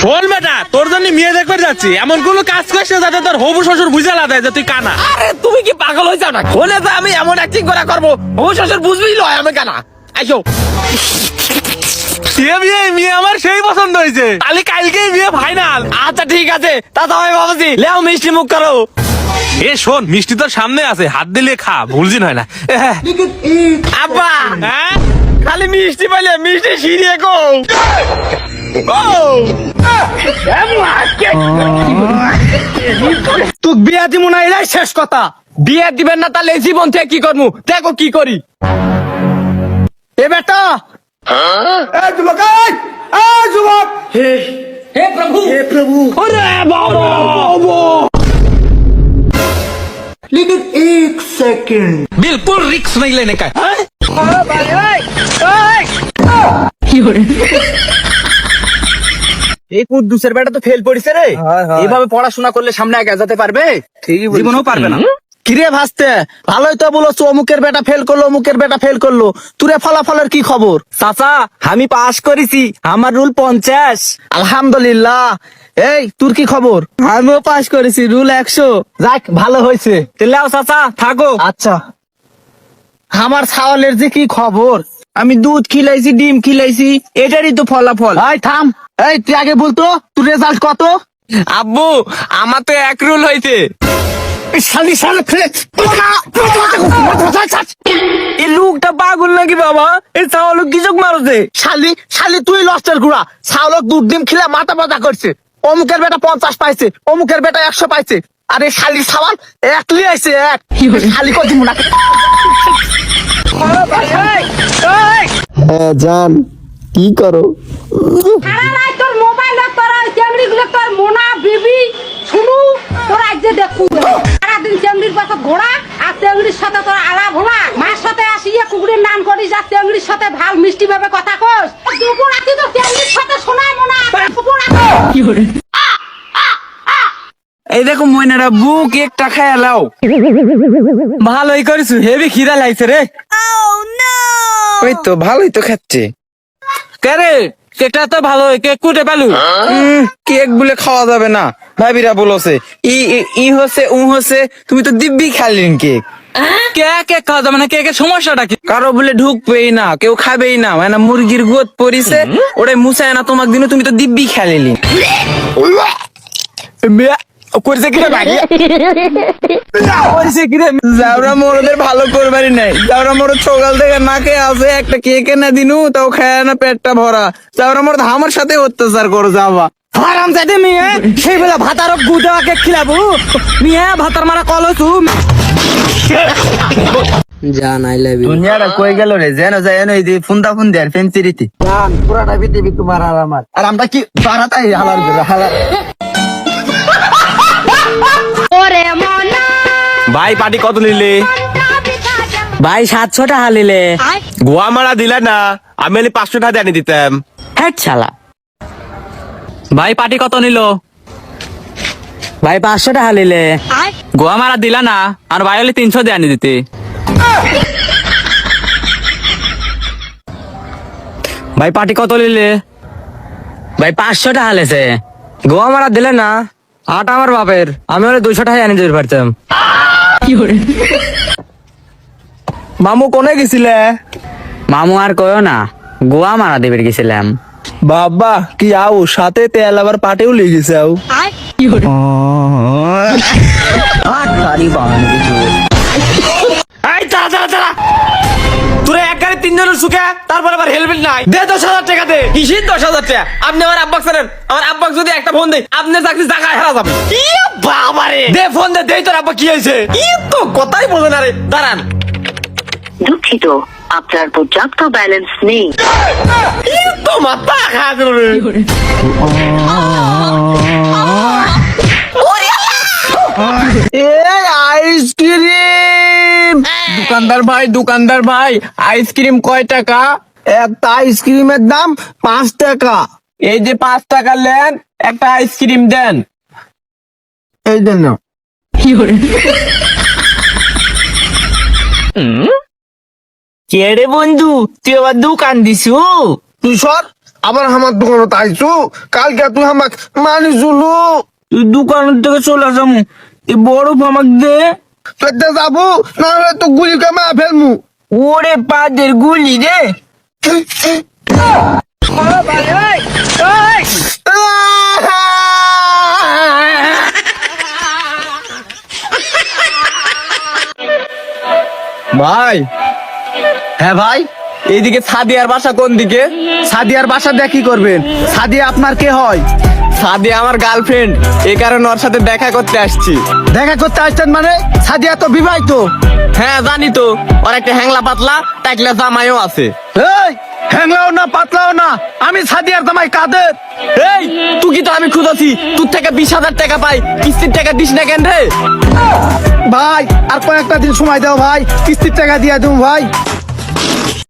শোন বেটা, তোর জন্য মেয়ে দেখতে যাচ্ছি, এমন কোন কাজ করছে যাতে তোর হবু শ্বশুর বুঝে লাদায় যে তুই কানা। আরে তুমি কি পাগল হয়ে যাও না? কোনে তো আমি এমন অ্যাক্টিং করা করবো, হবু শ্বশুর বুঝবেই লয় আমি কানা। আইসো মেয়ে আমার সেই পছন্দ হয়েছে, তাহলে কালকেই বিয়ে ফাইনাল। আচ্ছা ঠিক আছে, তা তো আমি ভাবছি লেও মিষ্টি মুখ করো। এ শোন, মিষ্টি তোর সামনে আছে, হাত দিলে খা, ভুলজিন হয় না। আব্বা হ্যাঁ, খালি মিষ্টি পাইলে মিষ্টি সিরিয়ে গো। তুই বিয়া দিব না, এটাই শেষ কথা। বিয়ে দিবেন না তাহলে এই জীবন থেকে কি করবো, দেখো কি করি। এ বেটা যুবক, হে প্রভু अरे बाबा लेकिन एक सेकंड बिल्कुल रिक्स नहीं लेने का। এই কুদ্দুসের বেটা তো ফেল পড়িছে রে। এইভাবে পড়াশোনা করলে সামনে আগে যেতে পারবে? জীবনেও পারবে না। কিরে ভাসতে, ভালোই তো বলো অমুকের বেটা ফেল করলো, অমুকের বেটা ফেল করলো, তুরে ফলাফলের কি খবর? চাচা আমি পাস করেছি, আমার রুল 50। আলহামদুলিল্লাহ। এই তোর কি খবর? আমিও পাস করেছি, রুল 100। যাক ভালো হয়েছে। তাহলে চাচা থাকো। আচ্ছা। আমার ছাওয়ালের যে কি খবর, আমি দুধ খিলাইছি, ডিম খিলাইছি, এটারই তো ফলাফল। এই থাম, এই তুই আগে বলতো তোর রেজাল্ট কত? আব্বু আমার তো 1 রুল হয়েছে। এই লোকটা পাগল নাকি বাবা? এই ছাওয়ালক কি চোখ মারছে? শালি তুই লস্টের গুড়া। ছাওয়ালক দুধ ডিম খিলা মাথা ব্যথা করছে। অমুকের বেটা 50 পাইছে, অমুকের বেটা 100 পাইছে। আরে শালি ছাওয়াল একলি আইছে, এক শালি কত মুনা। হ্যাঁ জান, কি করো? হারালাই তোর মোবাইল আর তোর ক্যামেরি গুলো তোর মোনা বেবি শুনু তোর আজ যে দেখু সারাদিন ক্যামেরির পাশে ঘোড়া আর ক্যামেরির সাথে তোর আলাপ হলা, মার সাথে আসিয়া কুকুরের নাম করিস আর ক্যামেরির সাথে ভাল মিষ্টি ভাবে কথা কস। দুপুর রাতে তো ক্যামেরির সাথে শোনায় মোনা দুপুর রাতে কি করে। এই দেখো ময়নারা বুক একটা খায়া লাও। ভালোই করিস, হেভি খিদা লাগছে রে। ওই তো ভালোই তো খাচ্ছে। কেরে কেকটা তো ভালো, কেক কুটে পেলু? কেক বলে খাওয়া যাবে না, ভাবিরা বলছে ই হচ্ছে উ হচ্ছে, তুমি তো দিব্যি খাইলেন কেক। কেক খাওয়া যাবে না, কেকের সমস্যাটা কি? কারো বলে ঢুকবেই না, কেউ খাবেই না, মানে মুরগির গোদ পরিছে, ওটাই মুছায় না তোমাক দিন, তুমি তো দিব্যি খাইলেন। করেছে কিরে ভাই? করেছে কিরে? যাওরা মোরদের ভালো করবারই নাই। যাওরা মোর সকাল থেকে নাকে আছে, একটা কেক এনে দিনু তাও খায় না, পেটটা ভরা। যাওরা মোর আমার সাথে অত্যাচার করো যাওয়া। হারাম যাতে মেয়ে সেই বেলা ভাতার গুদা কেক খিলাবো, মেয়ে ভাতার মারা কলছু। জান আই লাভ ইউ। দুনিয়াটা কই গেল রে? যেন যায় এই যে ফোনটা ফোন দেয়ার ফেন্সিরিতে। জান পুরাটা পৃথিবী তোমার আর আমার। আর আমরা কি বারাতাই হালার করে হালার। ওরে মনা ভাই পার্টি কত নিলে? ভাই 700 টাকা নিলে। গোয়া মারা দিলা না, আমি 500 টাকা দিয়ে দিতাম। হ্যাঁ শালা। ভাই পার্টি কত নিল? ভাই 500 টাকা নিলে। গোয়া মারা দিলা না, আর ভাই হলে 300 দিয়ে আনি দিতে। ভাই পার্টি কত নিলে? ভাই 500 টাকা লেছে। গোয়া মারা দিলে না, আট আমার বাপের, আমি হলে 200 টাকা আনি দিতে পারতাম। মামু কোনে গেছিলে? মামু আর কয়ও না, গোয়া মারা দেবে গেছিলাম। বাবা কি আও, সাথে তেল আবার পাটেও লেগে গেছে আও। এই দাঁড়া তোরা এক গাড়ি 3 জনের সুখে, তারপর আবার হেলমেট নাই। দে 10,000 টাকা দে। কিসের 10,000 টাকা? আপনি আমার আব্বাক জানেন, আমার আব্বাক যদি একটা ফোন দেয় আপনি চাকরি জায়গায় হারা যাবে। কি বাবা রে, দে ফোন দে, দেই তোর আব্বা কি হয়েছে? কি তো কথাই বলে না রে। দাঁড়ান। দুঃখিত, আপনার পর্যাপ্ত ব্যালেন্স নেই। কি তো মাথা খায় রে। এই আইসক্রিম! দোকানদার ভাই আইসক্রিম কয় টাকা? একটা আইসক্রিমের দাম 5 টাকা। এই যে 5 টাকা নেন, একটা আইসক্রিম দেন। এই দেন। কে রে বন্ধু, তুই আবার দোকান দিছু? তুই সর, আবার আমার দোকানে আইছু কালকে তুই আমাকে মানিসুলু তুই দোকানের থেকে চলে যাবো এই বরফ আমাকে দে। তুই যাবো না হলে তো গুলি কামা ফেলমু। ওরে পাদের গুলি রে। ভাই, হ্যাঁ ভাই, এইদিকে সাদিয়ার বাসা কোন দিকে? সাদিয়ার বাসা দিয়ে কি করবেন? সাদিয়া আপনার কে হয়? সাদিয়া আমার গার্লফ্রেন্ড, এই কারণে ওর সাথে দেখা করতে আসছি। দেখা করতে আসছেন মানে? সাদিয়া তো বিবাহিত। হ্যাঁ জানি তো, ওর একটা হ্যাংলা পাতলা টাকলা জামাইও আছে। এই হ্যাংলাও না পাতলাও না, আমি সাদিয়ার জামাই কাদের। এই তুই কি তো আমি খুঁজছি, তোর থেকে 20,000 টাকা পাই, কিস্তির টাকা দিস না কেন রে? ভাই আর কয়েকটা দিন সময় দাও ভাই, কিস্তির টাকা দিয়ে দেবো ভাই।